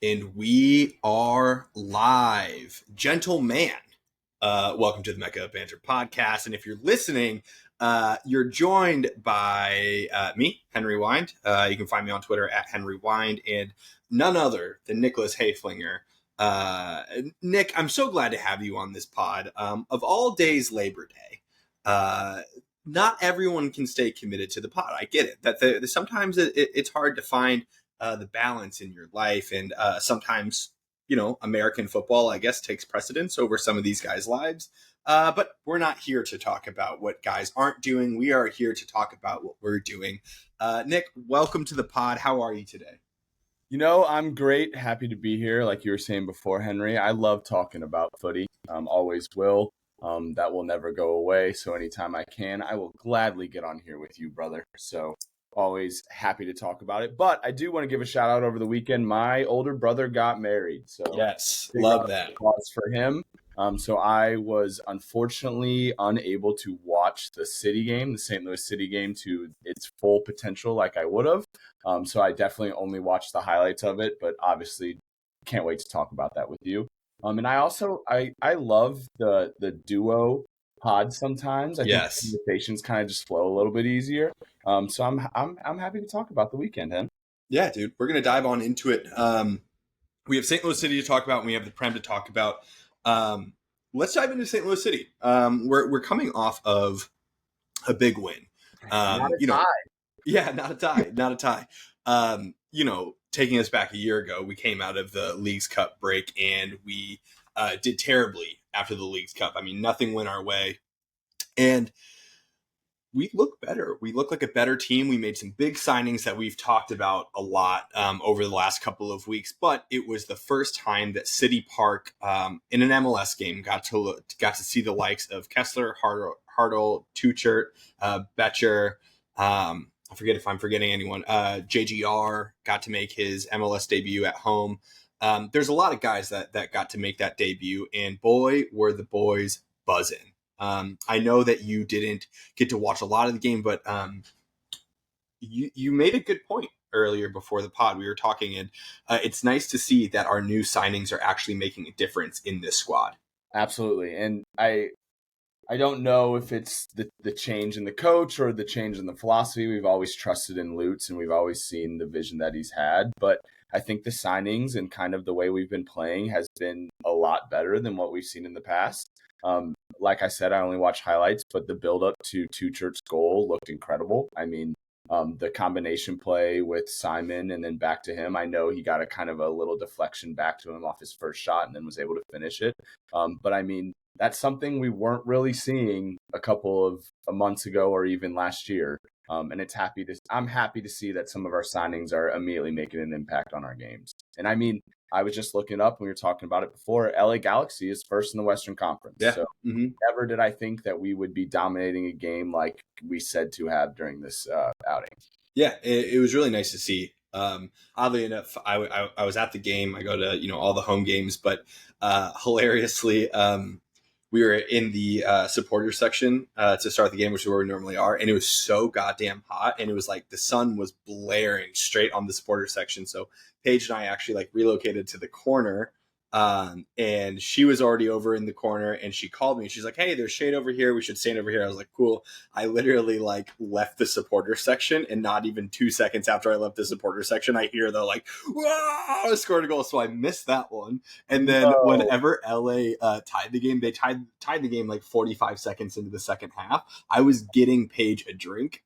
And we are live. Gentleman, welcome to the Mecca of Banter podcast. And if you're listening, you're joined by me, Henry Wind. You can find me on Twitter at Henry Wind, and none other than Nicholas Hayflinger. Nick, I'm so glad to have you on this pod. Of all days, Labor Day. Not everyone can stay committed to the pod. I get it. That sometimes it's hard to find the balance in your life, and sometimes American football, I guess, takes precedence over some of these guys' lives. But we're not here to talk about what guys aren't doing. We are here to talk about what we're doing. Nick, welcome to the pod. How are you today? I'm great. Happy to be here. Like you were saying before, Henry, I love talking about footy. Always will. That will never go away. So anytime I can, I will gladly get on here with you, brother. So always happy to talk about it. But I do want to give a shout out over the weekend. My older brother got married. So yes, love that. Applause for him. So I was unfortunately unable to watch the St. Louis City game to its full potential like I would have. So I definitely only watched the highlights of it, but obviously can't wait to talk about that with you. And I also I love the duo pod sometimes. I think conversations kind of just flow a little bit easier. So I'm happy to talk about the weekend, Hen. Yeah, dude, we're gonna dive on into it. We have St. Louis City to talk about, and we have the Prem to talk about. Let's dive into St. Louis City. We're coming off of a big win. Not a tie. Yeah, not a tie. Taking us back a year ago, we came out of the Leagues Cup break and we did terribly after the Leagues Cup. I mean, nothing went our way. And we look better. We look like a better team. We made some big signings that we've talked about a lot over the last couple of weeks. But it was the first time that City Park in an MLS game got to see the likes of Kessler, Hartle, Tuchert, Betcher. I forget if I'm forgetting anyone. JGR got to make his MLS debut at home. There's a lot of guys that got to make that debut, and boy, were the boys buzzing. I know that you didn't get to watch a lot of the game, but you made a good point earlier before the pod. We were talking, and it's nice to see that our new signings are actually making a difference in this squad. Absolutely, and I don't know if it's the change in the coach or the change in the philosophy. We've always trusted in Lutz and we've always seen the vision that he's had. But I think the signings and kind of the way we've been playing has been a lot better than what we've seen in the past. Like I said, I only watched highlights, but the build-up to Tuchert's goal looked incredible. I mean, the combination play with Simon and then back to him, I know he got a kind of a little deflection back to him off his first shot and then was able to finish it. But I mean, that's something we weren't really seeing a couple of months ago or even last year. And I'm happy to see that some of our signings are immediately making an impact on our games. And I mean, I was just looking up, and we were talking about it before, LA Galaxy is first in the Western Conference. Yeah. So never did I think that we would be dominating a game like we said to have during this outing. Yeah, it was really nice to see. Oddly enough, I was at the game. I go to all the home games, but hilariously, we were in the supporter section to start the game, which is where we normally are, and it was so goddamn hot, and it was like the sun was blaring straight on the supporter section. So Paige and I actually relocated to the corner, and she was already over in the corner, and she called me. She's like, "Hey, there's shade over here. We should stand over here." I was like, "Cool." I literally left the supporter section, and not even 2 seconds after I left the supporter section, I hear the "Whoa!" scored a goal. So I missed that one. And then whenever LA tied the game, they tied the game 45 seconds into the second half. I was getting Paige a drink,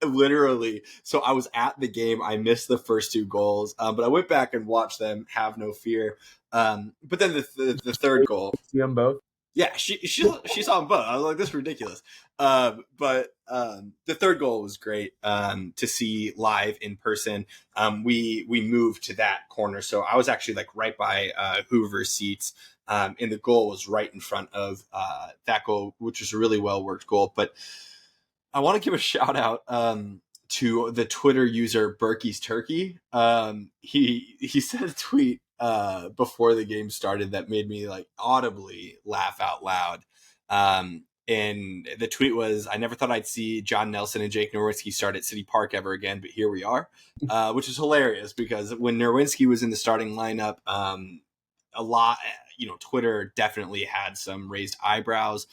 literally. So I was at the game. I missed the first 2 goals, but I went back and watched them. Have no fear. But then the third goal, see them both. Yeah, she saw them both. I was like, this is ridiculous. But the third goal was great to see live in person. We moved to that corner, so I was actually right by Hoover's seats, and the goal was right in front of that goal, which was a really well worked goal. But I want to give a shout out to the Twitter user Berkey's Turkey. He said a tweet before the game started that made me audibly laugh out loud. And the tweet was, "I never thought I'd see John Nelson and Jake Nerwinski start at City Park ever again, but here we are," which is hilarious because when Nerwinski was in the starting lineup, a lot, Twitter definitely had some raised eyebrows,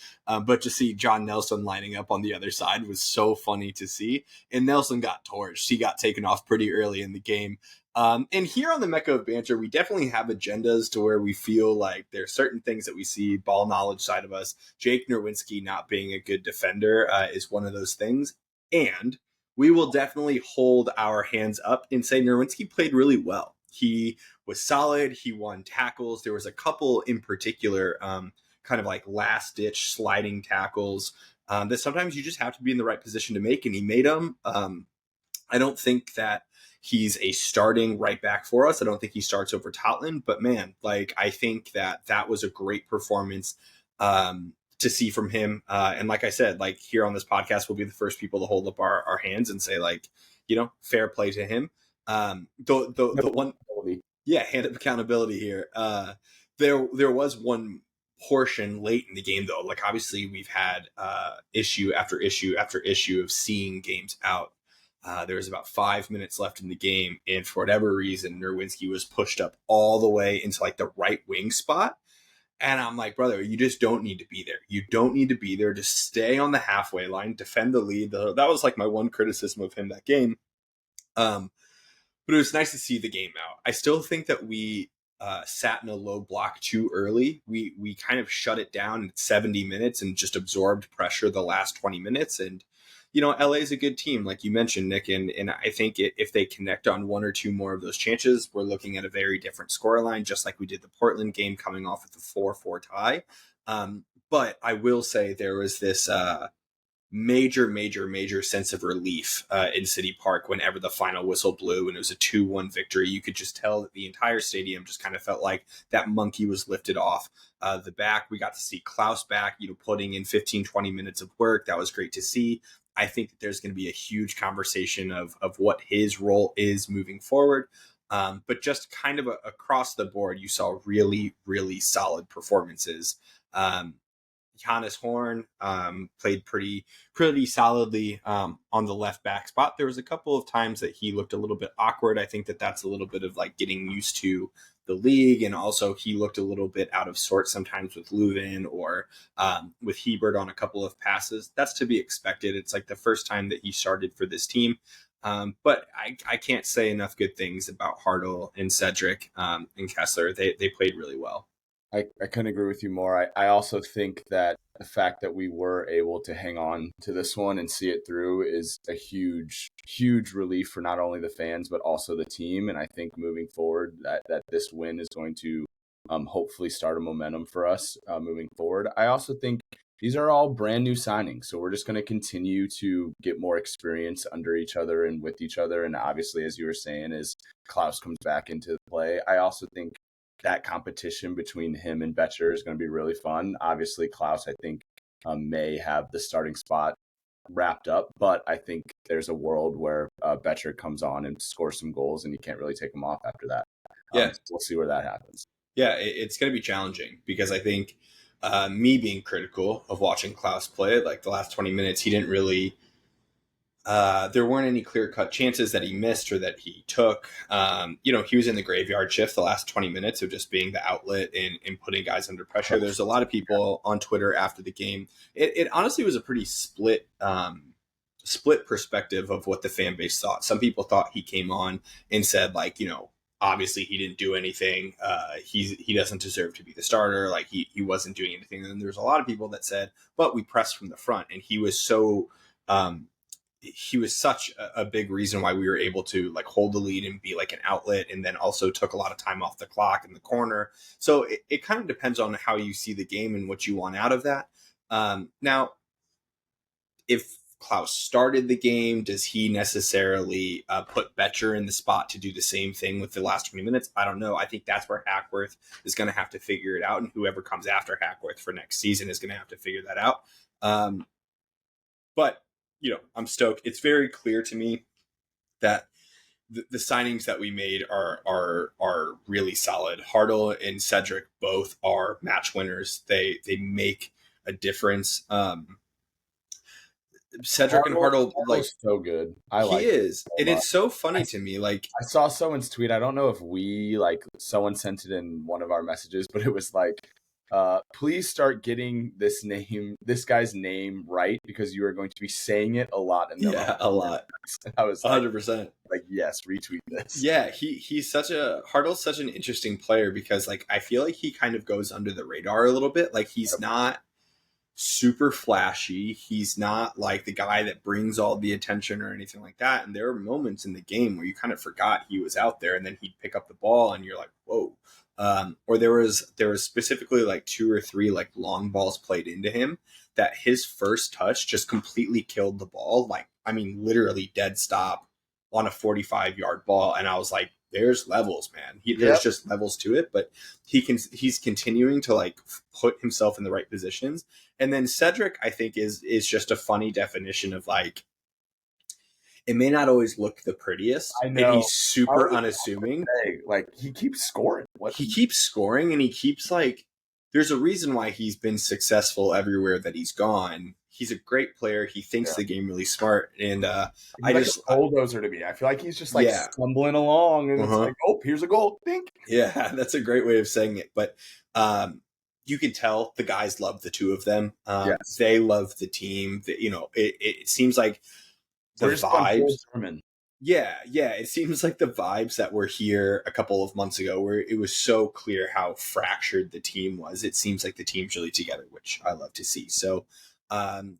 but to see John Nelson lining up on the other side was so funny to see. And Nelson got torched. He got taken off pretty early in the game. And here on the Mecca of Banter, we definitely have agendas to where we feel like there's certain things that we see, ball knowledge side of us. Jake Nerwinski not being a good defender is one of those things. And we will definitely hold our hands up and say Nerwinski played really well. He was solid. He won tackles. There was a couple in particular, kind of like last ditch sliding tackles that sometimes you just have to be in the right position to make, and he made them. I don't think that he's a starting right back for us. I don't think he starts over Totland, but man, like I think that was a great performance to see from him. And like I said, like here on this podcast, we'll be the first people to hold up our hands and say like, fair play to him. The one, yeah, hand up accountability here. There was one portion late in the game though. Like obviously we've had issue after issue after issue of seeing games out. There was about 5 minutes left in the game, and for whatever reason, Nerwinski was pushed up all the way into like the right wing spot. And I'm like, brother, you just don't need to be there. You don't need to be there. Just stay on the halfway line, defend the lead. That was like my one criticism of him that game. But it was nice to see the game out. I still think that we sat in a low block too early. We kind of shut it down at 70 minutes and just absorbed pressure the last 20 minutes. And, LA is a good team, like you mentioned, Nick. And I think if they connect on one or two more of those chances, we're looking at a very different scoreline, just like we did the Portland game coming off with a 4-4 tie. But I will say there was this major sense of relief in City Park whenever the final whistle blew and it was a 2-1 victory. You could just tell that the entire stadium just kind of felt like that monkey was lifted off the back. We got to see Klaus back, putting in 15-20 minutes of work. That was great to see. I think that there's going to be a huge conversation of what his role is moving forward. But just kind of across the board, you saw really, really solid performances. Johannes Horn played pretty solidly on the left back spot. There was a couple of times that he looked a little bit awkward. I think that's a little bit of like getting used to the league, and also he looked a little bit out of sorts sometimes with Leuven or with Hebert on a couple of passes. That's to be expected. It's like the first time that he started for this team. But I can't say enough good things about Hartle and Cedric and Kessler. They played really well. I couldn't agree with you more. I also think that the fact that we were able to hang on to this one and see it through is a huge relief for not only the fans, but also the team. And I think moving forward that this win is going to hopefully start a momentum for us moving forward. I also think these are all brand new signings. So we're just going to continue to get more experience under each other and with each other. And obviously, as you were saying, as Klaus comes back into play, I also think that competition between him and Betcher is going to be really fun. Obviously, Klaus, I think, may have the starting spot wrapped up, but I think there's a world where Betcher comes on and scores some goals, and you can't really take him off after that. Yeah, so we'll see where that happens. Yeah, it's going to be challenging because I think me being critical of watching Klaus play, like the last 20 minutes, he didn't really. There weren't any clear-cut chances that he missed or that he took. He was in the graveyard shift the last 20 minutes of just being the outlet and putting guys under pressure. There's a lot of people on Twitter after the game. It honestly was a pretty split perspective of what the fan base thought. Some people thought he came on and said, like, obviously he didn't do anything. He doesn't deserve to be the starter. Like he wasn't doing anything. And then there's a lot of people that said, but we pressed from the front, and he was so he was such a big reason why we were able to like hold the lead and be like an outlet, and then also took a lot of time off the clock in the corner. So it kind of depends on how you see the game and what you want out of that. Now, if Klaus started the game, does he necessarily put Betcher in the spot to do the same thing with the last 20 minutes? I don't know. I think that's where Hackworth is going to have to figure it out, and whoever comes after Hackworth for next season is going to have to figure that out. But I'm stoked. It's very clear to me that the signings that we made are really solid. Hartle and Cedric both are match winners. They make a difference. Cedric and Hartle, like, Hartle's so good. I he like him is, so and much. it's so funny to me. Like, I saw someone's tweet. I don't know if we someone sent it in one of our messages, but it was like, please start getting this guy's name right because you are going to be saying it a lot in the yeah, a lot, And I was 100%. yes, retweet this. Yeah, Hartle's such an interesting player because like I feel like he kind of goes under the radar a little bit. Like he's not super flashy. He's not like the guy that brings all the attention or anything like that. And there are moments in the game where you kind of forgot he was out there, and then he'd pick up the ball, and you're like, whoa. Or there was specifically like 2 or 3 like long balls played into him that his first touch just completely killed the ball. Like, I mean, literally dead stop on a 45-yard ball, and I was like, there's levels, man. There's just levels to it, but he's continuing to like put himself in the right positions. And then Cedric, I think, is just a funny definition of like, it may not always look the prettiest, I know. and he's super unassuming. Like he keeps scoring. He keeps scoring, and he keeps like, there's a reason why he's been successful everywhere that he's gone. He's a great player. He thinks the game really smart, and I just a bulldozer to me. I feel like he's just like stumbling along, and it's like, oh, here's a goal. Think. Yeah, that's a great way of saying it. But you can tell the guys love the two of them. They love the team. It seems like the vibes. Yeah. It seems like the vibes that were here a couple of months ago, where it was so clear how fractured the team was. It seems like the team's really together, which I love to see. So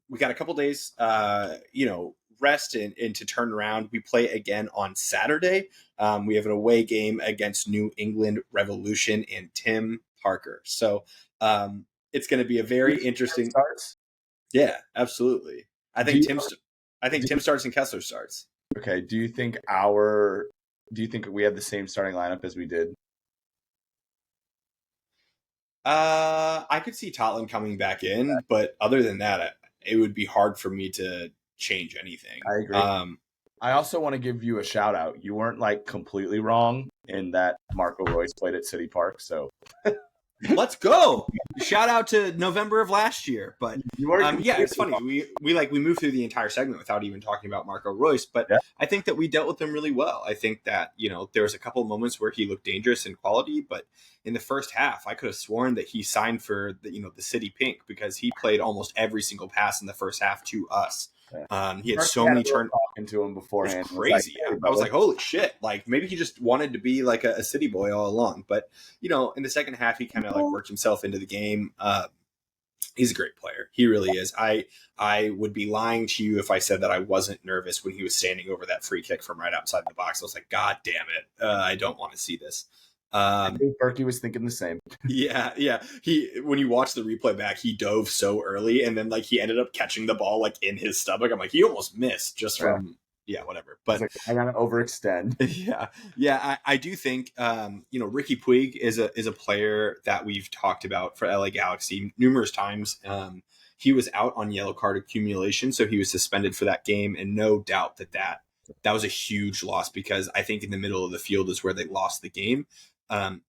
we got a couple days, rest and to turn around. We play again on Saturday. We have an away game against New England Revolution and Tim Parker. So it's going to be a very interesting. Yeah, absolutely. I think Tim starts and Kessler starts. Okay. Do you think we have the same starting lineup as we did? I could see Tottenham coming back in, but other than that, it would be hard for me to change anything. I agree. I also want to give you a shout out. You weren't like completely wrong in that Marco Royce played at City Park, so let's go. Shout out to November of last year. But it's funny. We moved through the entire segment without even talking about Marco Royce, but I think that we dealt with him really well. I think that, there was a couple of moments where he looked dangerous in quality, but in the first half, I could have sworn that he signed for the City Pink because he played almost every single pass in the first half to us. He had so many turns into him beforehand. It's crazy. I was like, holy shit. Like maybe he just wanted to be like a city boy all along. But, in the second half, he kind of like worked himself into the game. He's a great player. He really is. I would be lying to you if I said that I wasn't nervous when he was standing over that free kick from right outside the box. I was like, God damn it. I don't want to see this. I think Berkey was thinking the same. Yeah. When you watch the replay back, he dove so early, and then like he ended up catching the ball like in his stomach. I'm like, he almost missed just from whatever. But I gotta overextend. I do think Ricky Puig is a player that we've talked about for LA Galaxy numerous times. He was out on yellow card accumulation, so he was suspended for that game, and no doubt that was a huge loss because I think in the middle of the field is where they lost the game.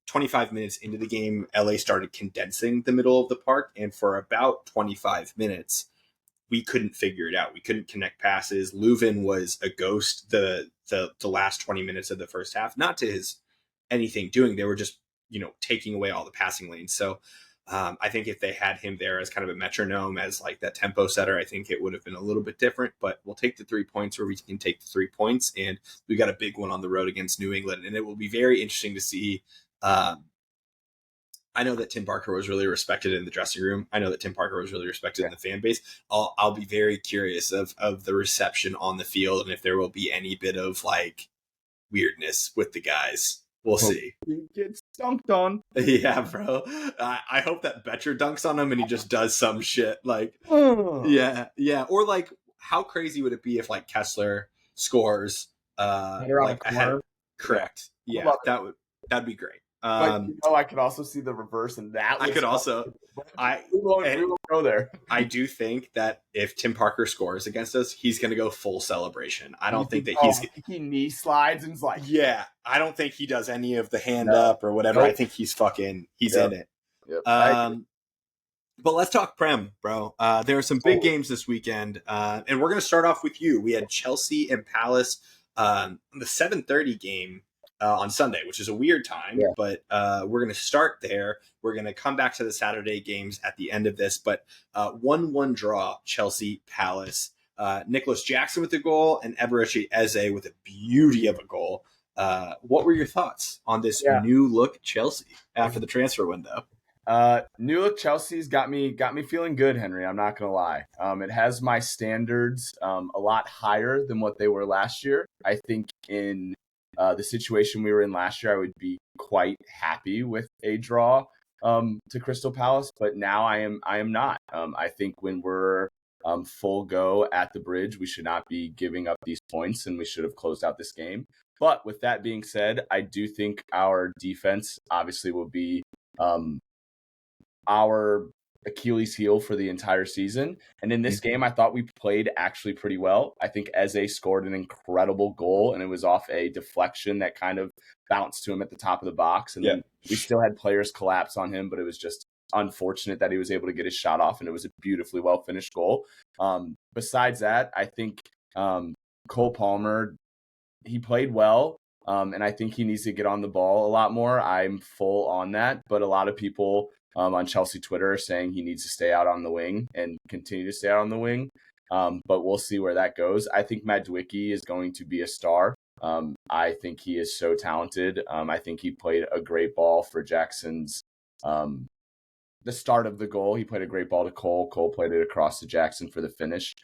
25 minutes into the game, LA started condensing the middle of the park, and for about 25 minutes, we couldn't figure it out. We couldn't connect passes. Leuven was a ghost the last 20 minutes of the first half, not to his anything doing. They were just, taking away all the passing lanes. So I think if they had him there as kind of a metronome, as like that tempo setter, I think it would have been a little bit different, but we'll take the 3 points where we can take the 3 points. And we got a big one on the road against New England. And it will be very interesting to see. I know that Tim Parker was really respected in the dressing room. I know that Tim Parker was really respected in the fan base. I'll be very curious of the reception on the field and if there will be any bit of like weirdness with the guys. We'll see. He gets dunked on. Yeah, bro. I hope that Betcher dunks on him and he just does some shit. Like, yeah. Or like, how crazy would it be if like Kessler scores? Like ahead. Correct. Yeah, that'd be great. I could also see the reverse, and that I could also. We won't go there. I do think that if Tim Parker scores against us, he's going to go full celebration. I don't think that he knee slides and is like, yeah. I don't think he does any of the hand up or whatever. I think he's in it. Yep. But let's talk Prem, bro. There are some big games this weekend, and we're going to start off with you. We had Chelsea and Palace, the 7:30 game on Sunday, which is a weird time, Yeah. but we're going to start there. We're going to come back to the Saturday games at the end of this, but 1-1 draw, Chelsea Palace. Nicholas Jackson with the goal and Eberechi Eze with a beauty of a goal. What were your thoughts on this Yeah. new look Chelsea after the transfer window? New look Chelsea's got me feeling good, Henry. I'm not gonna lie. It has my standards a lot higher than what they were last year. I think in the situation we were in last year, I would be quite happy with a draw to Crystal Palace, but now I am not. I think when we're full go at the bridge, we should not be giving up these points, and we should have closed out this game. But with that being said, I do think our defense obviously will be our Achilles heel for the entire season. And in this game, I thought we played actually pretty well. I think Eze scored an incredible goal, and it was off a deflection that kind of bounced to him at the top of the box. And then we still had players collapse on him, but it was just unfortunate that he was able to get his shot off, and it was a beautifully well-finished goal. Besides that, I think Cole Palmer, he played well. And I think he needs to get on the ball a lot more. I'm full on that, but a lot of people on Chelsea Twitter are saying he needs to stay out on the wing and continue to stay out on the wing. But we'll see where that goes. I think Madueke is going to be a star. I think he is so talented. I think he played a great ball for Jackson's the start of the goal. He played a great ball to Cole. Cole played it across to Jackson for the finish.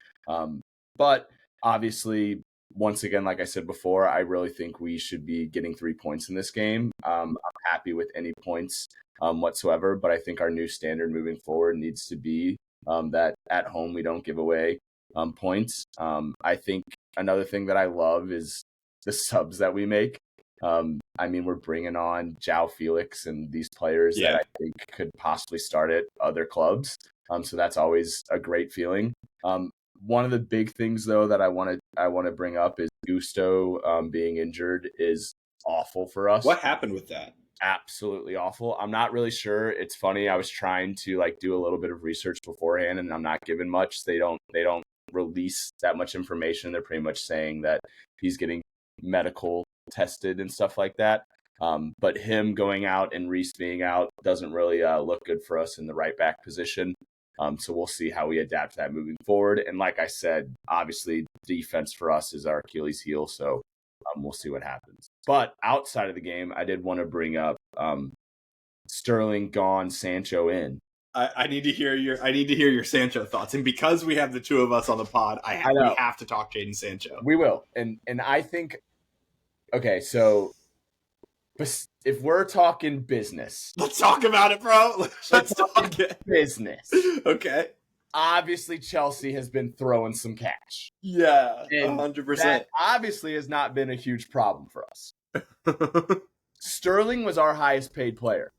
But obviously, once again, like I said before, I really think we should be getting 3 points in this game. I'm happy with any points whatsoever, but I think our new standard moving forward needs to be that at home we don't give away points. I think another thing that I love is the subs that we make. I mean, we're bringing on João Felix and these players that I think could possibly start at other clubs. So that's always a great feeling. One of the big things, though, that I want to bring up is Gusto being injured is awful for us. What happened with that? Absolutely awful. I'm not really sure. It's funny. I was trying to do a little bit of research beforehand, and I'm not given much. They don't release that much information. They're pretty much saying that he's getting medical tested and stuff like that. But him going out and Reece being out doesn't really look good for us in the right back position. So we'll see how we adapt to that moving forward. And like I said, obviously defense for us is our Achilles heel. So we'll see what happens. But outside of the game, I did want to bring up Sterling gone, Sancho in. I need to hear your Sancho thoughts. And because we have the two of us on the pod, we have to talk Jadon Sancho. We will. And I think, okay, so if we're talking business. Let's talk about it, bro. Let's talk business. Okay. Obviously, Chelsea has been throwing some cash. Yeah, 100%. That obviously has not been a huge problem for us. Sterling was our highest paid player.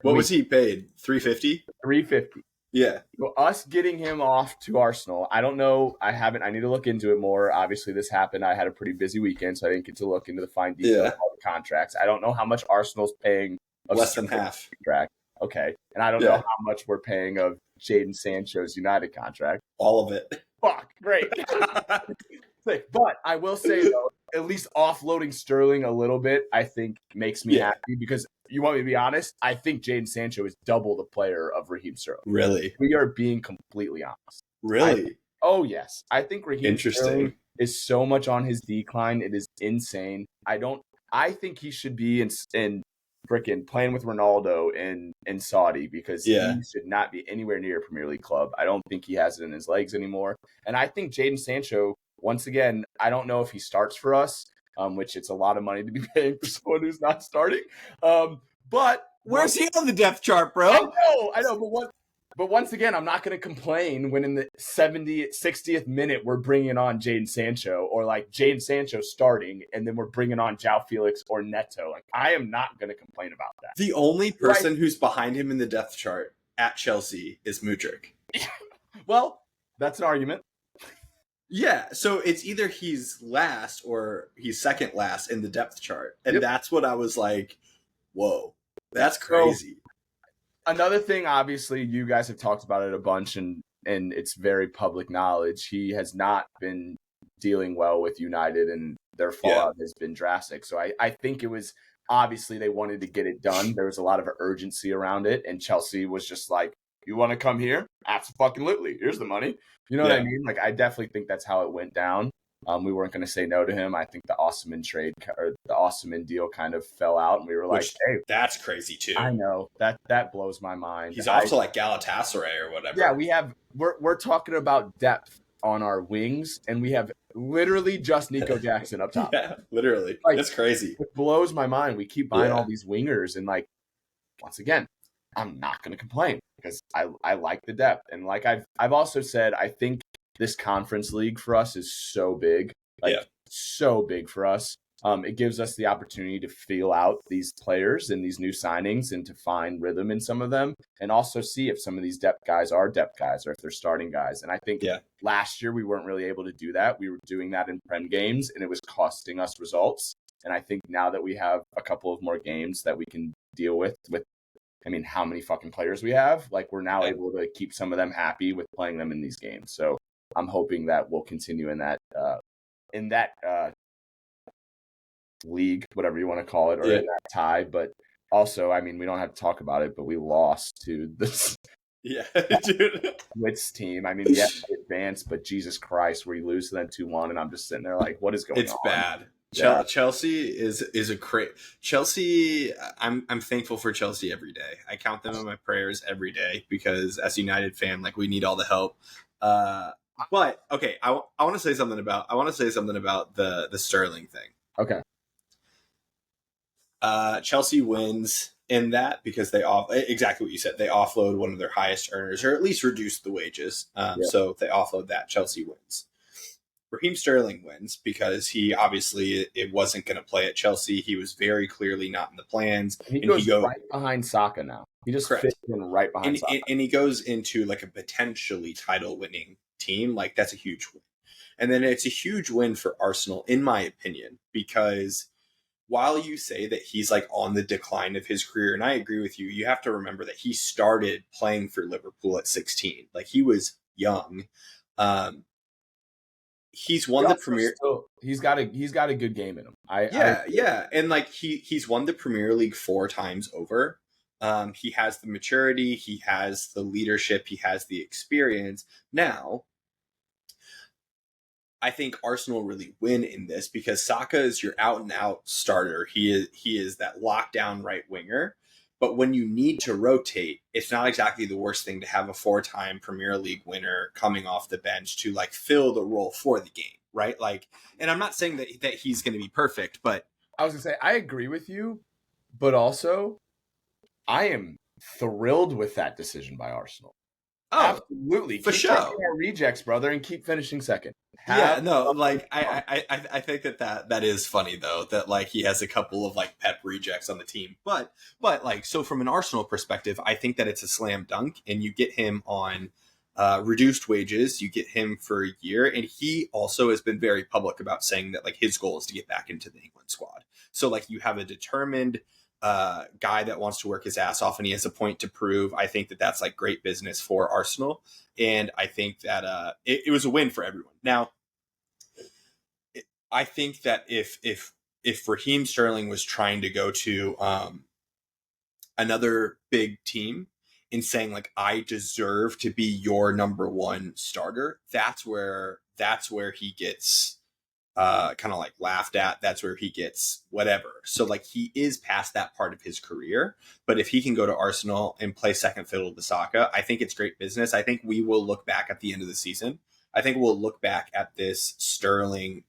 What was he paid? $350? $350. Yeah. So us getting him off to Arsenal, I don't know. I need to look into it more. Obviously, this happened. I had a pretty busy weekend, so I didn't get to look into the fine details of all the contracts. I don't know how much Arsenal's paying. Less than half. Contract. Okay. And I don't know how much we're paying of Jadon Sancho's United contract. All of it. Fuck. Great. But I will say, though, at least offloading Sterling a little bit, I think makes me happy because you want me to be honest, I think Jadon Sancho is double the player of Raheem Sterling. Really? We are being completely honest. Really? Oh, yes. I think Raheem Sterling is so much on his decline. It is insane. I think he should be in freaking playing with Ronaldo in Saudi because he should not be anywhere near a Premier League club. I don't think he has it in his legs anymore. And I think Jadon Sancho, once again, I don't know if he starts for us, which it's a lot of money to be paying for someone who's not starting. But where's he on the depth chart, bro? I know. But once again, I'm not going to complain when in the 60th minute we're bringing on Jadon Sancho or Jadon Sancho starting and then we're bringing on João Felix or Neto. I am not going to complain about that. The only person who's behind him in the depth chart at Chelsea is Mudryk. Well, that's an argument. Yeah, so it's either he's last or he's second last in the depth chart. And that's what I was like, whoa, that's crazy. Another thing, obviously, you guys have talked about it a bunch, and it's very public knowledge. He has not been dealing well with United, and their Yeah. fallout has been drastic. So I think it was obviously they wanted to get it done. There was a lot of urgency around it, and Chelsea was just like, "You want to come here? Absolutely. Here's the money." You know what I Yeah. mean? Like, I definitely think that's how it went down. We weren't going to say no to him. I think the Osman trade or the Osman deal kind of fell out, and we were like, Which "Hey, that's crazy too. I know that blows my mind." He's off to like Galatasaray or whatever. Yeah, we're talking about depth on our wings, and we have literally just Nico Jackson up top. Yeah, literally. Like, That's crazy. it blows my mind. We keep buying Yeah. all these wingers, and like, once again, I'm not going to complain because I like the depth, and like I've also said, I think this conference league for us is so big, like so big for us. It gives us the opportunity to feel out these players and these new signings and to find rhythm in some of them, and also see if some of these depth guys are depth guys or if they're starting guys. And I think last year we weren't really able to do that. We were doing that in Prem games, and it was costing us results. And I think now that we have a couple of more games that we can deal with, I mean, how many fucking players we have, like we're now able to keep some of them happy with playing them in these games. So I'm hoping that we'll continue in that league, whatever you want to call it, or in that tie. But also, I mean, we don't have to talk about it, but we lost to this dude. Wits team. I mean, yeah, we advanced, but Jesus Christ, we lose to them 2-1, and I'm just sitting there like, what is going on? It's bad. Yeah. Chelsea is a Chelsea. I'm thankful for Chelsea every day. I count them in my prayers every day because as a United fan, like we need all the help. But okay, I want to say something about the Sterling thing. Okay. Chelsea wins in that because exactly what you said. They offload one of their highest earners, or at least reduce the wages. So they offload that. Chelsea wins. Raheem Sterling wins because he obviously it wasn't going to play at Chelsea. He was very clearly not in the plans. He goes right behind Saka now. He just fits in right behind Saka. And he goes into like a potentially title-winning team. Like that's a huge win. And then it's a huge win for Arsenal, in my opinion, because while you say that he's like on the decline of his career, and I agree with you, you have to remember that he started playing for Liverpool at 16. Like he was young. He's won the Premier. He's got a good game in him. And like he's won the Premier League 4 times over. He has the maturity, he has the leadership, he has the experience. Now, I think Arsenal really win in this because Saka is your out and out starter. He is that lockdown right winger. But when you need to rotate, it's not exactly the worst thing to have a 4-time Premier League winner coming off the bench to like fill the role for the game, right? Like, and I'm not saying that he's going to be perfect, but I was going to say, I agree with you, but also I am thrilled with that decision by Arsenal. Oh, absolutely. For keep sure. Our rejects, brother, and keep finishing second. Like I think that is funny though, that like he has a couple of like Pep rejects on the team. But like, so from an Arsenal perspective, I think that it's a slam dunk, and you get him on reduced wages, you get him for a year, and he also has been very public about saying that like his goal is to get back into the England squad. So like you have a determined guy that wants to work his ass off, and he has a point to prove. I think that that's like great business for Arsenal, and I think that it was a win for everyone. Now, I think that if Raheem Sterling was trying to go to another big team and saying like I deserve to be your number one starter, that's where he gets kind of like laughed at. That's where he gets whatever. So like he is past that part of his career. But if he can go to Arsenal and play second fiddle to Saka, I think it's great business. I think we will look back at the end of the season. I think we'll look back at this Sterling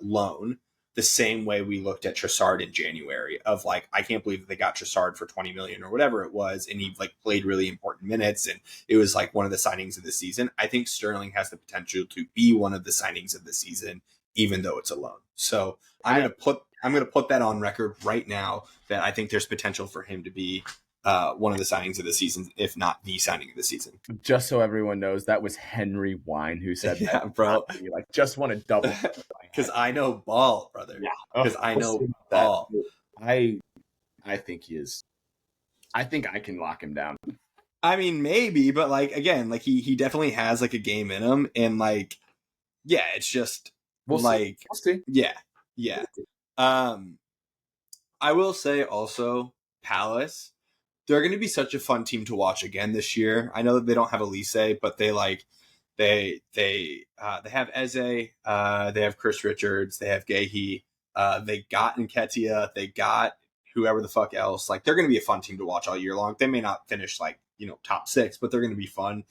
loan the same way we looked at Trossard in January of like, I can't believe that they got Trossard for 20 million or whatever it was. And he like played really important minutes, and it was like one of the signings of the season. I think Sterling has the potential to be one of the signings of the season, even though it's a loan. So I'm going to put that on record right now that I think there's potential for him to be one of the signings of the season, if not the signing of the season. Just so everyone knows, that was Henry Wine who said that, bro. You like just want to double because I know ball, brother. Yeah, because I know ball. I think he is I think I can lock him down. I mean, maybe, but like again, like he definitely has like a game in him, and like yeah, it's just We'll see. like We'll see. yeah, yeah. Um, I will say also Palace. They're going to be such a fun team to watch again this year. I know that they don't have Elise, but they like they have Eze, they have Chris Richards, they have Gahey, they got Nketiah, they got whoever the fuck else. Like they're going to be a fun team to watch all year long. They may not finish like top six, but they're going to be fun.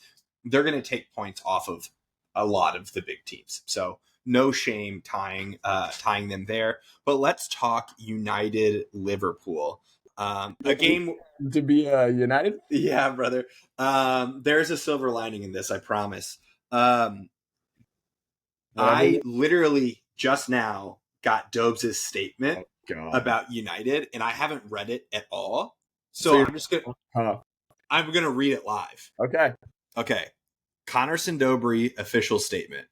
They're going to take points off of a lot of the big teams. So no shame tying them there. But let's talk United Liverpool. A game to be United. yeah, brother. There's a silver lining in this, I promise. Um, I literally just now got Dobes' statement about United, and I haven't read it at all. So I'm gonna read it live. Okay. Connor Sindobri official statement.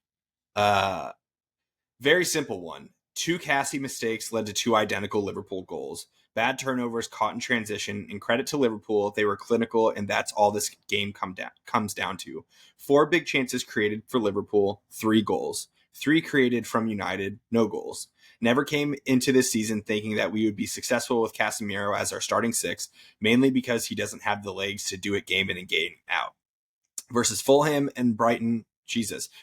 Very simple one. 2 Cassie mistakes led to 2 identical Liverpool goals. Bad turnovers caught in transition. In credit to Liverpool, they were clinical, and that's all this game comes down to. 4 big chances created for Liverpool, 3 goals. 3 created from United, no goals. Never came into this season thinking that we would be successful with Casemiro as our starting 6, mainly because he doesn't have the legs to do it game in and game out. Versus Fulham and Brighton,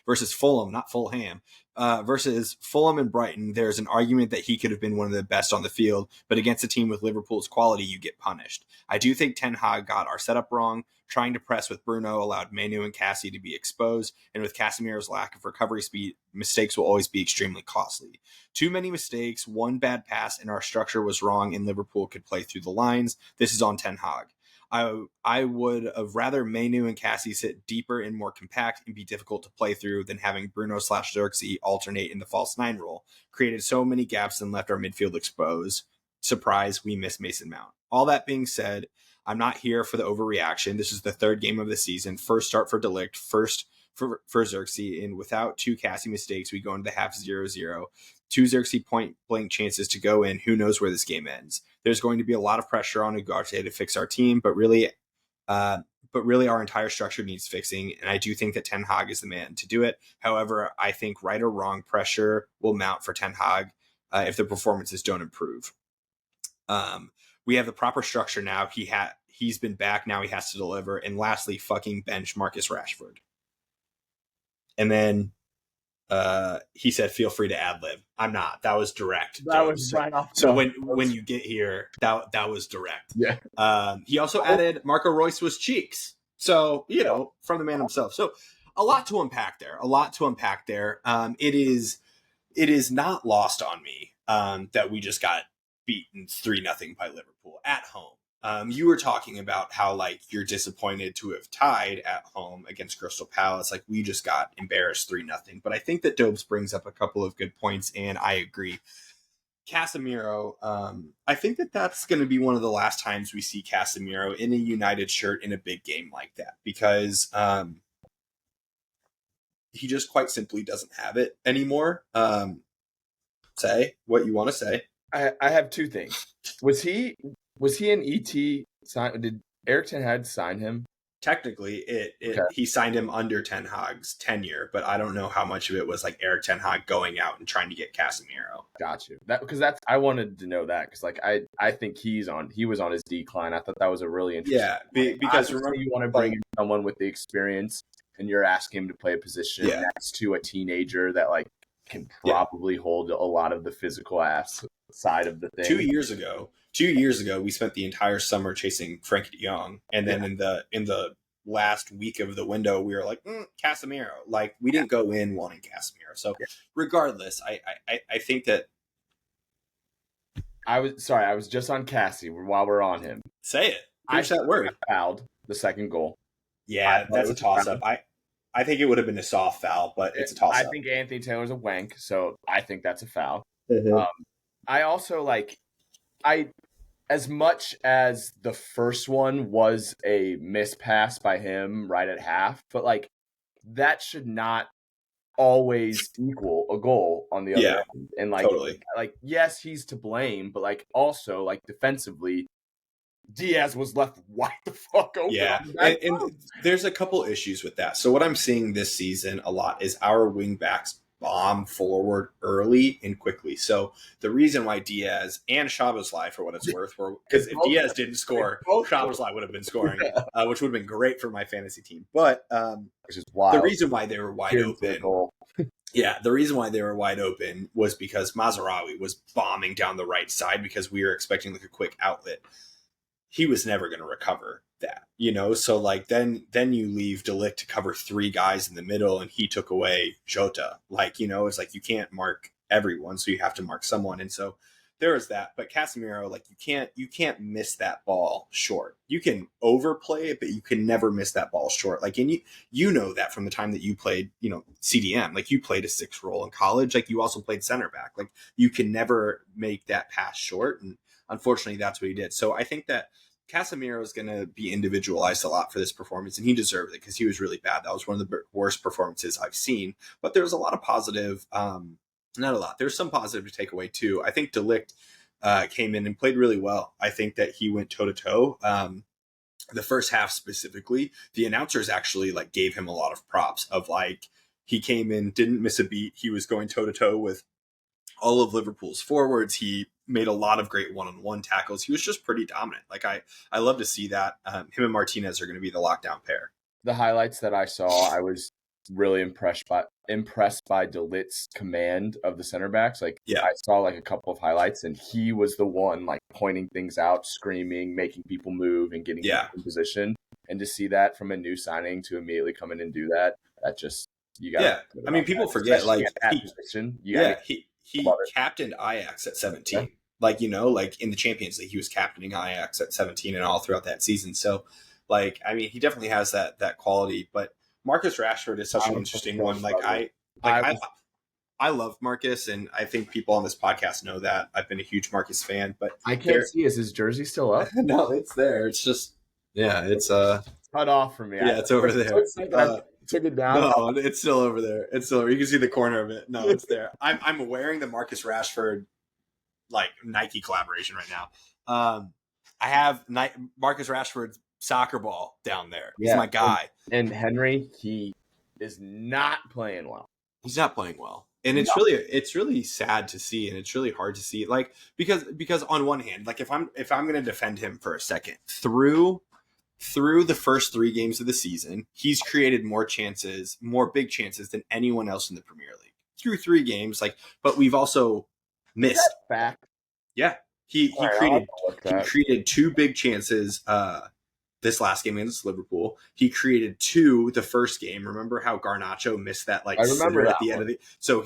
versus Fulham, not Fulham, versus Fulham and Brighton, there's an argument that he could have been one of the best on the field, but against a team with Liverpool's quality, you get punished. I do think Ten Hag got our setup wrong. Trying to press with Bruno allowed Manu and Cassie to be exposed, and with Casemiro's lack of recovery speed, mistakes will always be extremely costly. Too many mistakes, one bad pass, and our structure was wrong, and Liverpool could play through the lines. This is on Ten Hag. I would have rather Manu and Cassie sit deeper and more compact and be difficult to play through than having Bruno/Xerxes alternate in the false 9 role. Created so many gaps and left our midfield exposed. Surprise, we missed Mason Mount. All that being said, I'm not here for the overreaction. This is the 3rd game of the season. First start for De Ligt, first for Xerxes, and without 2 Cassie mistakes, we go into the half 0-0. 2 Xerxes point blank chances to go in. Who knows where this game ends? There's going to be a lot of pressure on Ugarte to fix our team, but really our entire structure needs fixing, and I do think that Ten Hag is the man to do it. However, I think right or wrong, pressure will mount for Ten Hag if the performances don't improve. We have the proper structure now. He's been back, now he has to deliver. And lastly, fucking bench Marcus Rashford. And then he said, "Feel free to ad lib." I'm not. That was direct. That was right off. So when you get here, that was direct. Yeah. He also added Marco Reus was cheeks. So from the man himself. So a lot to unpack there. It is not lost on me that we just got beaten 3-0 by Liverpool at home. You were talking about how like you're disappointed to have tied at home against Crystal Palace. Like we just got embarrassed 3-0. But I think that Dobes brings up a couple of good points, and I agree. Casemiro, I think that that's going to be one of the last times we see Casemiro in a United shirt in a big game like that, because he just quite simply doesn't have it anymore. Say what you want to say. I have 2 things. Was he an ET sign? Did Erik ten Hag sign him? Technically, he signed him under Ten Hag's tenure, but I don't know how much of it was like Erik ten Hag going out and trying to get Casemiro. Got you. I wanted to know that because like I think he was on his decline. I thought that was a really interesting. Yeah, because remember you want to bring in someone with the experience, and you're asking him to play a position next to a teenager that like can probably hold a lot of the physical ass side of the thing. 2 years ago, we spent the entire summer chasing Frankie de Jong, and then in the last week of the window, we were like Casemiro. Like we didn't go in wanting Casemiro. So regardless, I think that I was just on Cassie while we're on him. Say it. Finish that word. Fouled the second goal. Yeah, that's a toss up. I think it would have been a soft foul, but it's a toss up. I think Anthony Taylor's a wank, so I think that's a foul. Mm-hmm. I also as much as the first one was a mispass by him right at half, but like that should not always equal a goal on the other end. And like, totally. Like yes, he's to blame, but like also like defensively, Diaz was left wide the fuck open Yeah, on the back and post. there's a couple issues with that. So what I'm seeing this season a lot is our wing backs bomb forward early and quickly. So the reason why Diaz and Szoboszlai, for what it's worth, were They because if both, Diaz didn't they score, both were, Szoboszlai would have been scoring, which would have been great for my fantasy team. But which is the wild. reason why they were wide Here's the open, goal. yeah, the reason why they were wide open was because Mazarawi was bombing down the right side because we were expecting like a quick outlet. He was never going to recover that, so like then you leave Delict to cover three guys in the middle, and he took away Jota. Like, it's like you can't mark everyone, so you have to mark someone. And so there is that. But Casemiro, like, you can't miss that ball short. You can overplay it, but you can never miss that ball short. Like, and you know that from the time that you played, CDM. Like, you played a 6 role in college. Like, you also played center back. Like, you can never make that pass short. And unfortunately, that's what he did. So I think that Casemiro is going to be individualized a lot for this performance, and he deserved it because he was really bad. That was one of the worst performances I've seen. But there's a lot of positive, not a lot. There's some positive to take away too. I think Delict came in and played really well. I think that he went toe to toe. The first half specifically, the announcers actually like gave him a lot of props of like he came in, didn't miss a beat. He was going toe to toe with all of Liverpool's forwards. He made a lot of great one-on-one tackles. He was just pretty dominant. Like I love to see that. Him and Martinez are going to be the lockdown pair. The highlights that I saw, I was really impressed by De Ligt's command of the center backs. Like, Yeah, I saw like a couple of highlights, and he was the one like pointing things out, screaming, making people move, and getting yeah, people in position. And to see that from a new signing to immediately come in and do that, that just you got to yeah. feel good I mean, about people that, forget especially like at that position. I mean, he love it. captained Ajax at Yeah. 17. Like, like in the Champions League, he was captaining Ajax at 17 and all throughout that season. So, like, I mean, he definitely has that quality. But Marcus Rashford is such I an was interesting so one. Like excited. like I I was I love Marcus, and I think people on this podcast know that. I've been a huge Marcus fan, but I can't there see, is his jersey still up? no, it's there. It's just yeah, it's Cut off for me. I yeah, it's over was so there. excited that I took it down. No, it's still over there. It's still over. You can see the corner of it. No, it's there. I'm wearing the Marcus Rashford like Nike collaboration right now. I have Marcus Rashford's soccer ball down there. He's Yeah. my guy. And Henry, he is not playing well. He's not playing well, and No. it's really sad to see, and it's really hard to see. Like because on one hand, like if I'm going to defend him for a second, through the first 3 games of the season, he's created more chances, more big chances than anyone else in the Premier League through 3 games. Like, but we've also Is missed. that fact? Yeah, he All right, I'll have created to look he that. created 2 big chances. This last game against Liverpool, he created 2 the first game. Remember how Garnacho missed that like I remember sitter that at the end one. of the so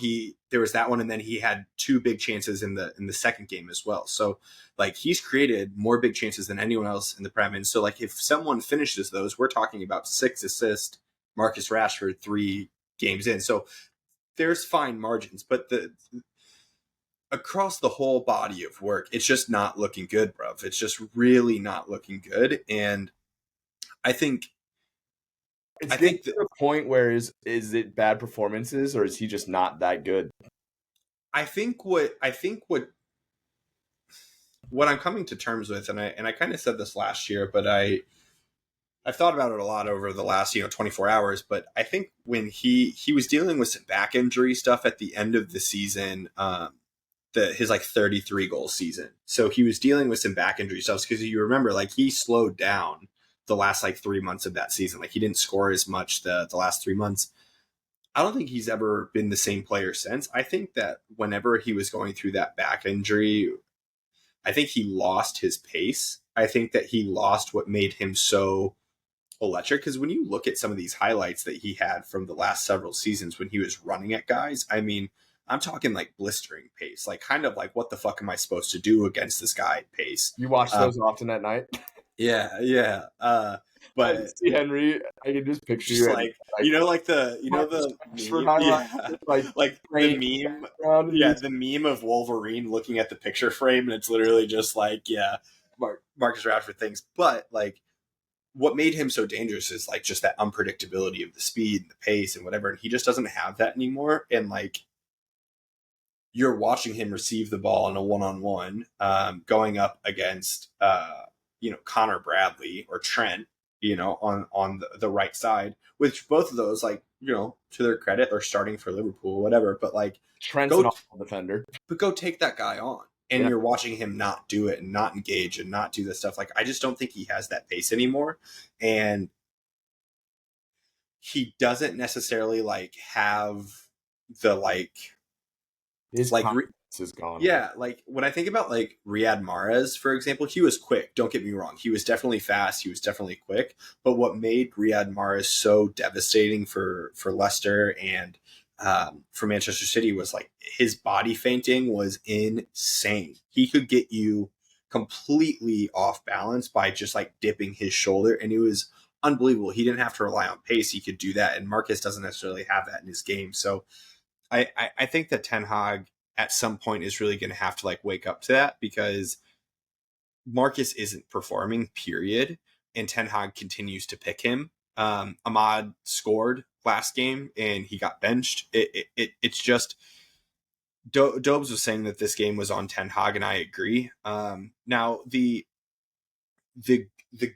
there was that one, and then he had 2 big chances in the second game as well. So like he's created more big chances than anyone else in the Prem. And so like if someone finishes those, we're talking about 6 assists, Marcus Rashford 3 games in. So there's fine margins, but the across the whole body of work, it's just not looking good, bruv. It's just really not looking good. And I think It's I getting think to that the point where is it bad performances or is he just not that good? what I'm coming to terms with, and I kind of said this last year, but I've thought about it a lot over the last 24 hours. But I think when he was dealing with some back injury stuff at the end of the season, his like 33 goal season, so he was dealing with some back injury stuff because you remember like he slowed down the last like 3 months of that season. Like he didn't score as much the last 3 months. I don't think he's ever been the same player since. I think that whenever he was going through that back injury, I think he lost his pace. I think that he lost what made him so electric. Because when you look at some of these highlights that he had from the last several seasons when he was running at guys, I mean, I'm talking like blistering pace, like kind of like what the fuck am I supposed to do against this guy pace? You watch those often at night? Yeah, yeah. I But see Henry. I can just picture just you and like like like Marcus the Rashford meme, highlight, yeah, like like the rain meme, background, and yeah, he's the meme of Wolverine looking at the picture frame, and it's literally just like, yeah, Marcus Rashford things. But like, what made him so dangerous is like just that unpredictability of the speed, and the pace, and whatever. And he just doesn't have that anymore. And like, you're watching him receive the ball in a one-on-one, going up against Connor Bradley or Trent, on the right side, which both of those, like, to their credit, are starting for Liverpool, whatever. But like, Trent's an go awful defender. but go take that guy on. And Yeah. you're watching him not do it and not engage and not do this stuff. Like, I just don't think he has that pace anymore. And he doesn't necessarily like have the His like confidence is gone. yeah, like when I think about like Riyad Mahrez, for example, he was quick. Don't get me wrong. He was definitely fast. He was definitely quick. But what made Riyad Mahrez so devastating for Leicester and for Manchester City was like his body feinting was insane. He could get you completely off balance by just like dipping his shoulder, and it was unbelievable. He didn't have to rely on pace. He could do that, and Marcus doesn't necessarily have that in his game. So I think that Ten Hag at some point is really going to have to like wake up to that, because Marcus isn't performing, period, and Ten Hag continues to pick him. Ahmad scored last game and he got benched. It's just Dobes was saying that this game was on Ten Hag, and I agree. Now the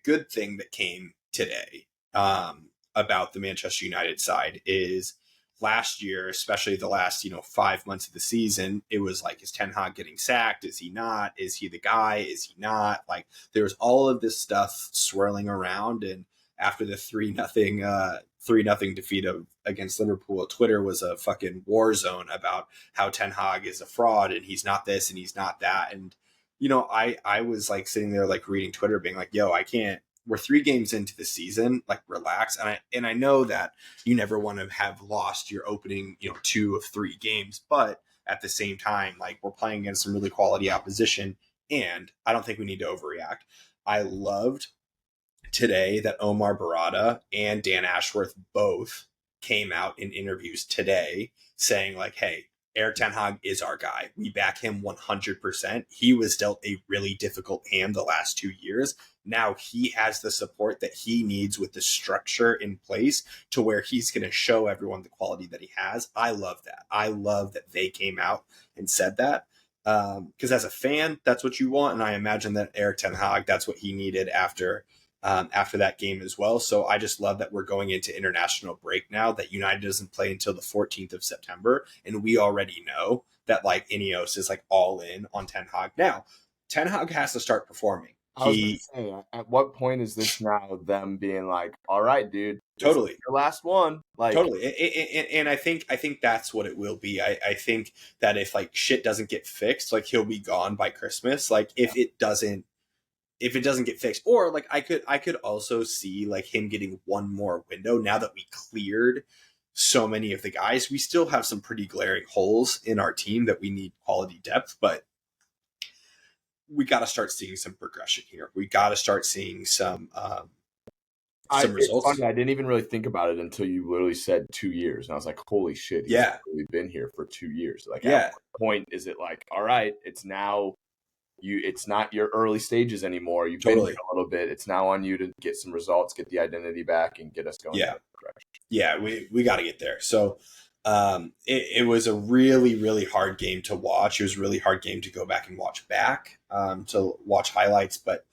good thing that came today about the Manchester United side is last year, especially the last 5 months of the season, it was like, is Ten Hag getting sacked? Is he not? Is he the guy? Is he not? Like, there was all of this stuff swirling around, and after the 3-0 defeat against Liverpool, Twitter was a fucking war zone about how Ten Hag is a fraud and he's not this and he's not that. And I was like sitting there like reading Twitter, being like, yo, I can't. We're 3 games into the season, like, relax. And I know that you never want to have lost your opening 2 of 3 games, but at the same time, like, we're playing against some really quality opposition, and I don't think we need to overreact. I loved today that Omar Barada and Dan Ashworth both came out in interviews today saying like, hey, Eric Ten Hag is our guy. We back him 100%. He was dealt a really difficult hand the last 2 years. Now he has the support that he needs with the structure in place to where he's going to show everyone the quality that he has. I love that. I love that they came out and said that. Because as a fan, that's what you want. And I imagine that Eric Ten Hag, that's what he needed after that game as well. So I just love that we're going into international break now, that United doesn't play until the 14th of September. And we already know that like Ineos is like all in on Ten Hag. Now, Ten Hag has to start performing. I was going to say, at what point is this now them being like, all right, dude, totally your last one? Like, totally. And I think that's what it will be. I think that if like shit doesn't get fixed, like he'll be gone by Christmas. Like if it doesn't get fixed, or like I could also see like him getting one more window now that we cleared so many of the guys. We still have some pretty glaring holes in our team that we need quality depth, but we got to start seeing some progression here. We got to start seeing some results. It's funny, I didn't even really think about it until you literally said 2 years, and I was like, holy shit, he's really been here for 2 years. Like, at what point is it like, all right, it's now it's not your early stages anymore. You've been here a little bit. It's now on you to get some results, get the identity back, and get us going. Yeah, we got to get there. So it was a really, really hard game to watch. It was a really hard game to go back and watch to watch highlights. But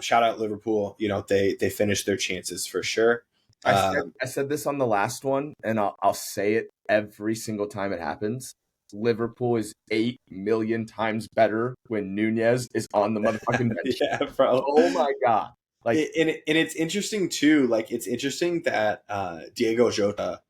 shout out Liverpool. They finished their chances for sure. I said this on the last one, and I'll say it every single time it happens. Liverpool is 8 million times better when Nunez is on the motherfucking bench. Yeah, bro. Oh my god! Like, and it's interesting too. Like, it's interesting that Diego Jota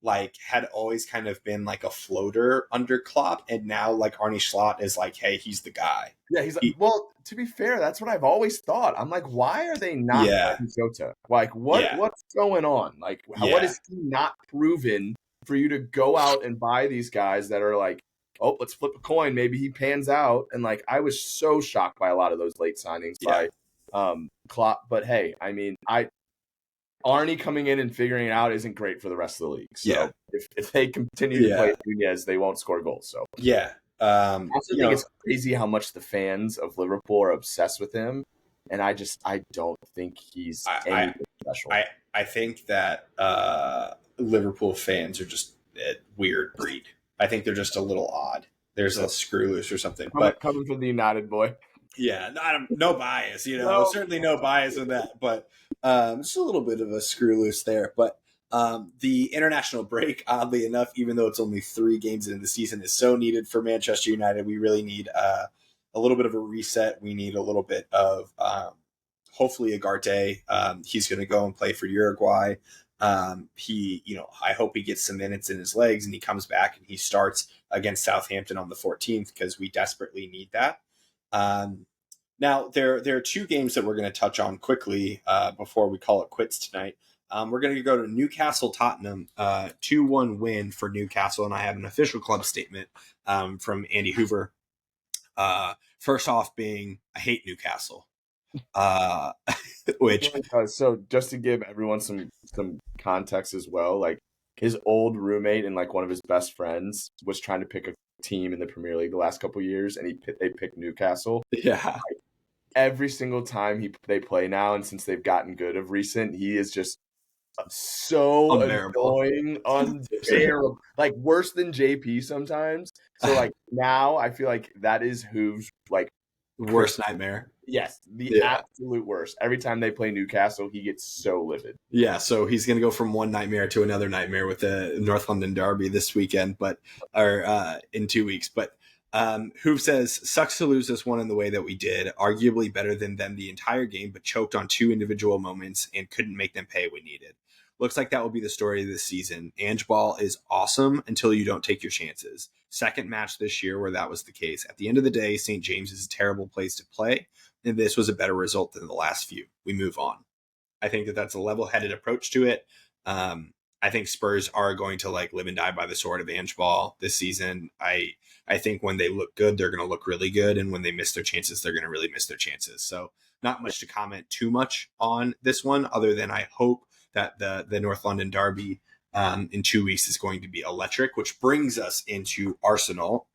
like had always kind of been like a floater under Klopp, and now like Arne Slot is like, hey, he's the guy. Yeah, he's like, well, to be fair, that's what I've always thought. I'm like, why are they not playing Jota? Like, what's going on? Like, what is he not proven for you to go out and buy these guys that are like, oh, let's flip a coin, maybe he pans out? And like, I was so shocked by a lot of those late signings by Klopp. But hey, I mean, Arnie coming in and figuring it out isn't great for the rest of the league. So if they continue to play Nunez, they won't score goals. So I also think it's crazy how much the fans of Liverpool are obsessed with him, and I don't think he's anything special. I think that Liverpool fans are just a weird breed. I think they're just a little odd. There's a screw loose or something. Coming from the United boy. Yeah, no bias, No. certainly no bias in that, but just a little bit of a screw loose there. But the international break, oddly enough, even though it's only 3 games into the season, is so needed for Manchester United. We really need a little bit of a reset. We need a little bit of hopefully Agarte. He's going to go and play for Uruguay. I hope he gets some minutes in his legs and he comes back and he starts against Southampton on the 14th because we desperately need that. Um, Now, there are 2 games that we're going to touch on quickly before we call it quits tonight. We're going to go to Newcastle Tottenham, 2-1 win for Newcastle, and I have an official club statement from Andy Hoover. First off, being I hate Newcastle, uh, which So just to give everyone some context as well, like his old roommate and like one of his best friends was trying to pick a team in the Premier League the last couple of years, and they picked Newcastle. yeah, Every single time they play now, and since they've gotten good of recent, he is just so unbearable. annoying, unbearable, like worse than JP sometimes. So like now, I feel like that is Who's like Worst nightmare. yes, the Yeah. absolute worst. Every time they play Newcastle, he gets so livid. Yeah, so he's going to go from one nightmare to another nightmare with the North London Derby this weekend, but or in 2 weeks. But Hoove says sucks to lose this one in the way that we did. Arguably better than them the entire game, but choked on 2 individual moments and couldn't make them pay what needed. Looks like that will be the story of this season. Ange Ball is awesome until you don't take your chances. Second match this year where that was the case. At the end of the day, St. James is a terrible place to play, and this was a better result than the last few. We move on. I think that that's a level-headed approach to it. I think Spurs are going to like live and die by the sword of Ange Ball this season. I think when they look good, they're going to look really good, and when they miss their chances, they're going to really miss their chances. So, not much to comment too much on this one, other than I hope that the North London Derby in 2 weeks is going to be electric. Which brings us into Arsenal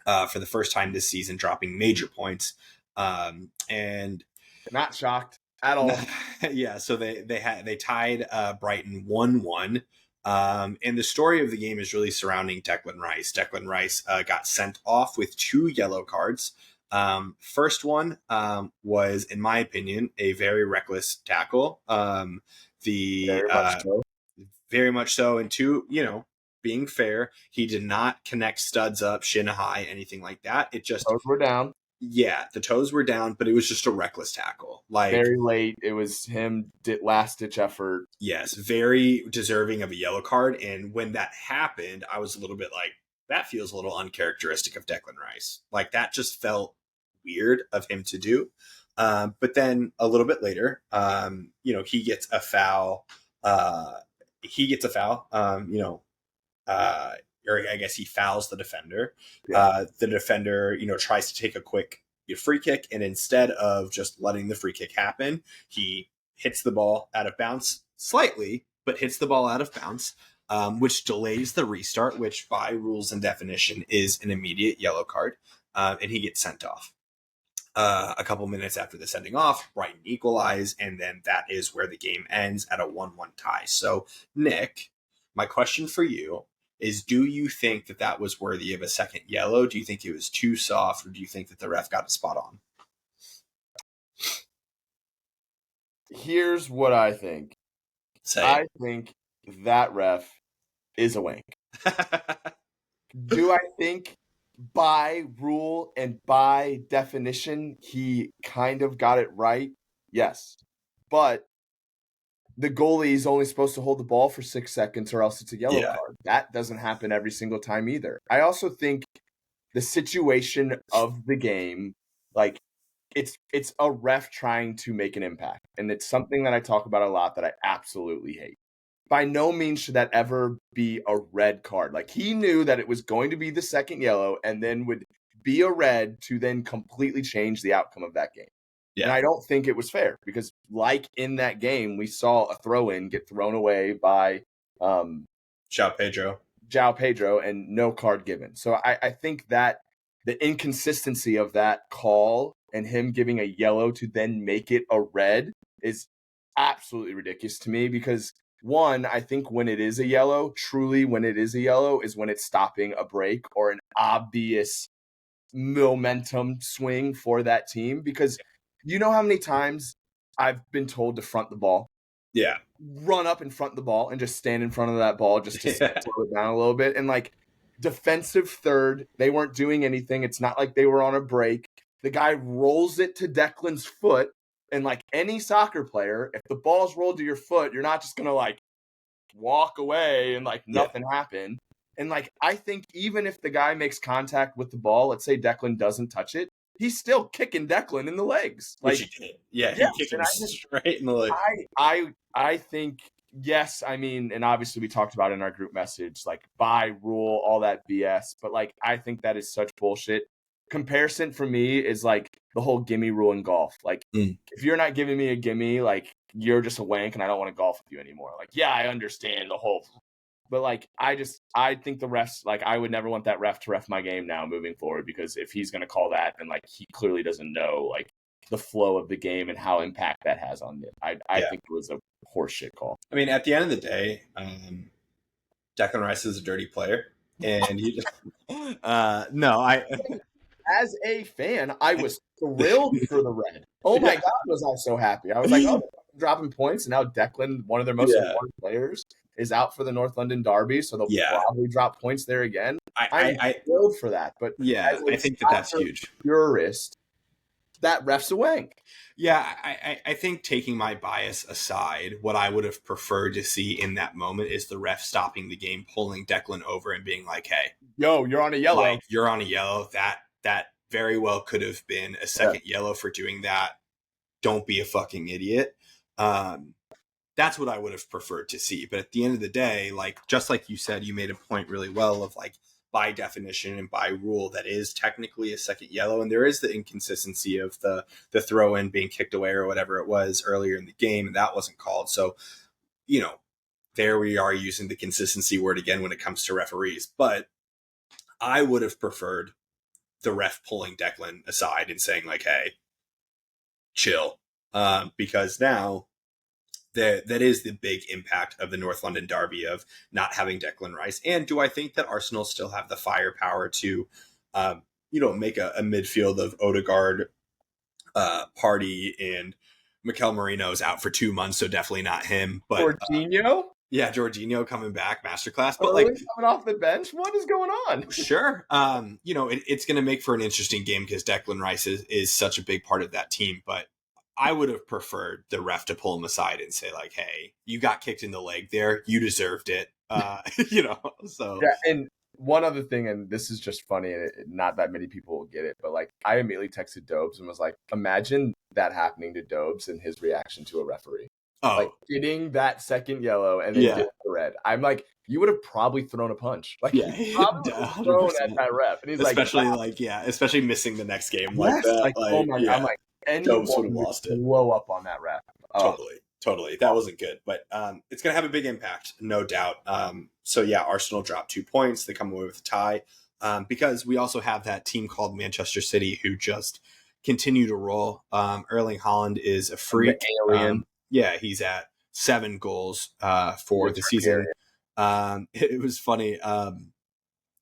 for the first time this season, dropping major points, and Not shocked at all. yeah, so they tied Brighton 1-1. And the story of the game is really surrounding Declan Rice. Declan Rice got sent off with 2 yellow cards. First one was, in my opinion, a very reckless tackle. The Very much so. Very much so, and two, being fair, he did not connect studs up, shin high, anything like that. It just Toes were down. yeah, the toes were down, but it was just a reckless tackle. Like, Very late. It was him last ditch effort. yes, very deserving of a yellow card. And when that happened, I was a little bit like, that feels a little uncharacteristic of Declan Rice. Like, that just felt weird of him to do. But then a little bit later, he gets a foul. He gets a foul. Uh, or I guess he fouls the defender. Yeah. The defender, tries to take a quick free kick, and instead of just letting the free kick happen, he hits the ball out of bounds slightly, but hits the ball out of bounds, which delays the restart, which by rules and definition is an immediate yellow card, and he gets sent off. A couple minutes after the sending off, Brighton equalize, and then that is where the game ends at a 1-1 tie. So, Nick, my question for you is, do you think that that was worthy of a second yellow? Do you think it was too soft, or do you think that the ref got it spot on? Here's what I think. Say I think that ref is a wank. Do I think by rule and by definition he kind of got it right? Yes. But the goalie is only supposed to hold the ball for 6 seconds or else it's a yellow Yeah. card. That doesn't happen every single time either. I also think the situation of the game, like it's a ref trying to make an impact. And it's something that I talk about a lot that I absolutely hate. By no means should that ever be a red card. Like he knew that it was going to be the second yellow and then would be a red to then completely change the outcome of that game. And Yeah. I don't think it was fair because like in that game, we saw a throw in get thrown away by Ciao, Pedro. João Pedro and no card given. So I think that the inconsistency of that call and him giving a yellow to then make it a red is absolutely ridiculous to me because one, I think when it is a yellow, truly when it is a yellow is when it's stopping a break or an obvious momentum swing for that team, because you know how many times I've been told to front the ball, Yeah. run up and front the ball and just stand in front of that ball just to Yeah. slow it down a little bit. And like defensive third, they weren't doing anything. It's not like they were on a break. The guy rolls it to Declan's foot. And like any soccer player, if the ball's rolled to your foot, you're not just going to like walk away and like Yeah. nothing happened. And like, I think even if the guy makes contact with the ball, let's say Declan doesn't touch it, he's still kicking Declan in the legs. Which Like, he did. Yeah, he yes, kicked and him straight in the leg. I think, yes, I mean, and obviously we talked about it in our group message, like by rule, all that BS. But like, I think that is such bullshit. Comparison for me is like the whole gimme rule in golf. Like, if you're not giving me a gimme, like you're just a wank, and I don't want to golf with you anymore. Like, yeah, I understand the whole, but like, I think the refs, like, I would never want that ref to ref my game now moving forward, because if he's going to call that, then like he clearly doesn't know like the flow of the game and how impact that has on it. I think it was a horseshit call. I mean, at the end of the day, Declan Rice is a dirty player, and he just no, I As a fan, I was thrilled for the red. Oh my God, was I so happy. I was like, oh, dropping points, and now Declan, one of their most important players, is out for the North London Derby, so they'll probably drop points there again. I'm thrilled for that. But yeah, I think that's huge. Purist, that ref's a wank. Yeah, I think, taking my bias aside, what I would have preferred to see in that moment is the ref stopping the game, pulling Declan over and being like, hey, yo, you're on a yellow. Like, you're on a yellow. That very well could have been a second yellow for doing that. Don't be a fucking idiot. That's what I would have preferred to see. But at the end of the day, like, just like you said, you made a point really well of like, by definition and by rule, that is technically a second yellow. And there is the inconsistency of the throw in being kicked away or whatever it was earlier in the game, and that wasn't called. So, you know, there we are using the consistency word again when it comes to referees. But I would have preferred the ref pulling Declan aside and saying like, hey, chill. Because now that is the big impact of the North London Derby of not having Declan Rice. And do I think that Arsenal still have the firepower to, make a midfield of Odegaard, Party, and Mikel Merino's out for 2 months, so definitely not him. But Jorginho? Yeah, Jorginho coming back, masterclass. But like coming off the bench, what is going on? Sure, it's going to make for an interesting game because Declan Rice is such a big part of that team. But I would have preferred the ref to pull him aside and say like, "Hey, you got kicked in the leg there. You deserved it." So yeah. And one other thing, and this is just funny, and not that many people will get it, but like I immediately texted Dobes and was like, "Imagine that happening to Dobes and his reaction to a referee." Oh. Like getting that second yellow and then getting the red. I'm like, you would have probably thrown a punch. Like, you probably thrown at that ref. And he's especially missing the next game like that. Like, oh my God. I'm like, anyone would have lost it. Blow up on that ref. Totally. That wasn't good. But it's going to have a big impact, no doubt. So yeah, Arsenal dropped 2 points. They come away with a tie because we also have that team called Manchester City who just continue to roll. Erling Haaland is a freak. Alien. Yeah, he's at 7 goals for the season. It was funny.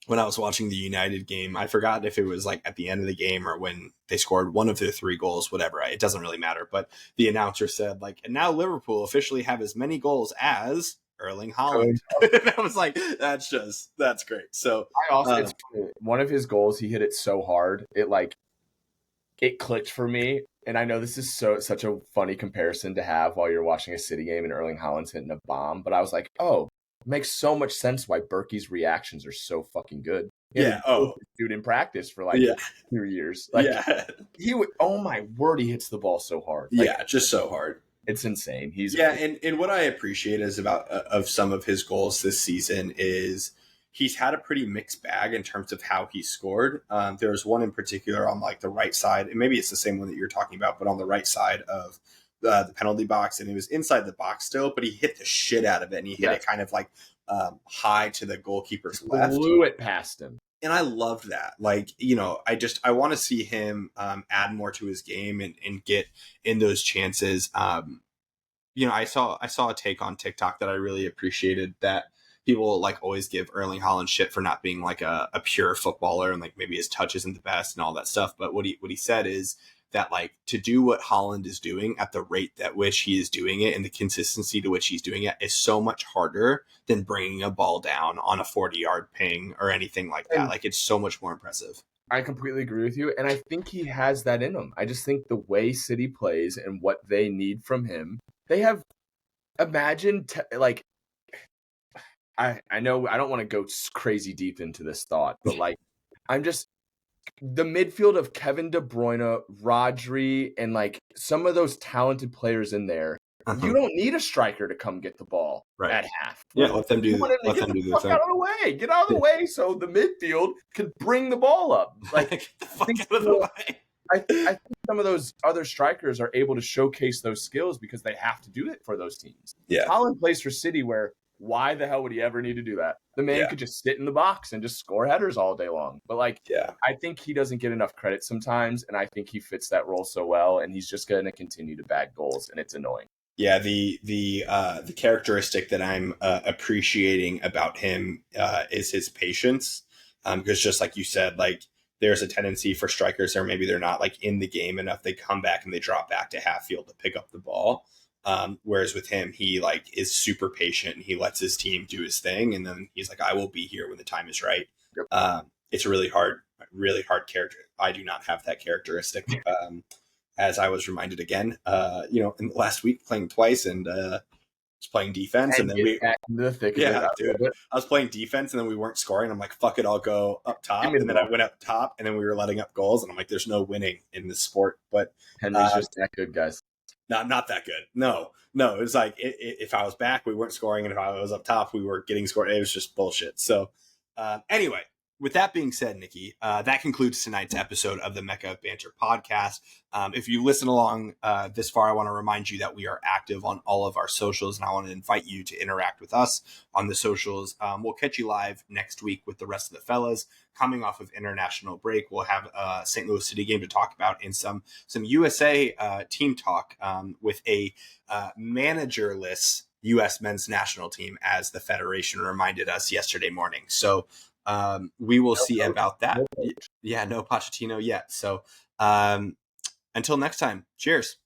When I was watching the United game, I forgot if it was like at the end of the game or when they scored one of their 3 goals, whatever. It doesn't really matter. But the announcer said, like, and now Liverpool officially have as many goals as Erling Haaland. And I was like, that's great. So it's one of his goals, he hit it so hard. It clicked for me. And I know this is such a funny comparison to have while you're watching a City game and Erling Haaland's hitting a bomb. But I was like, oh, it makes so much sense why Berkey's reactions are so fucking good. Dude in practice for like 2 years. Like he would, oh my word, he hits the ball so hard. Like, just so hard. It's insane. And what I appreciate is about of some of his goals this season is he's had a pretty mixed bag in terms of how he scored. There's one in particular on like the right side, and maybe it's the same one that you're talking about, but on the right side of the penalty box, and it was inside the box still, but he hit the shit out of it, and he hit it kind of like high to the goalkeeper's left. Blew it past him. And I loved that. Like, I want to see him add more to his game and get in those chances. I saw a take on TikTok that I really appreciated that people like always give Erling Haaland shit for not being like a pure footballer, and like maybe his touch isn't the best and all that stuff. But what he said is that like to do what Haaland is doing at the rate at which he is doing it and the consistency to which he's doing it is so much harder than bringing a ball down on a 40-yard ping or anything like that. And Like it's so much more impressive. I completely agree with you, and I think he has that in him. I just think the way City plays and what they need from him, they have. Imagine like I know I don't want to go crazy deep into this thought, but like I'm just the midfield of Kevin De Bruyne, Rodri, and like some of those talented players in there. You don't need a striker to come get the ball at half. Yeah, let them do Let them do their thing. Out of the way. Get out of the way so the midfield can bring the ball up. Like get the fuck out of the way. I think some of those other strikers are able to showcase those skills because they have to do it for those teams. Yeah. Haaland plays for City where why the hell would he ever need to do that? The man could just sit in the box and just score headers all day long. But like, I think he doesn't get enough credit sometimes, and I think he fits that role so well, and he's just going to continue to bag goals, and it's annoying. Yeah, the characteristic that I'm appreciating about him is his patience, because just like you said, like there's a tendency for strikers, or maybe they're not like in the game enough. They come back and they drop back to half field to pick up the ball. Whereas with him, he like is super patient and he lets his team do his thing, and then he's like, "I will be here when the time is right." Yep. It's a really hard character. I do not have that characteristic. As I was reminded again, in the last week playing twice and was playing defense, and then dude, I was playing defense and then we weren't scoring. I'm like, fuck it, I'll go up top, and then I went up top, and then we were letting up goals, and I'm like, there's no winning in this sport. But Henry's just that good, guys. No, not that good. No. It was like if I was back, we weren't scoring, and if I was up top, we were getting scored. It was just bullshit. So anyway. With that being said, Nikki, that concludes tonight's episode of the Mecca of Banter podcast. If you listen along this far, I want to remind you that we are active on all of our socials, and I want to invite you to interact with us on the socials. We'll catch you live next week with the rest of the fellas. Coming off of international break, we'll have a St. Louis City game to talk about, and some USA team talk with a managerless U.S. men's national team, as the Federation reminded us yesterday morning. So we will see about that. No Pochettino yet. So until next time, cheers.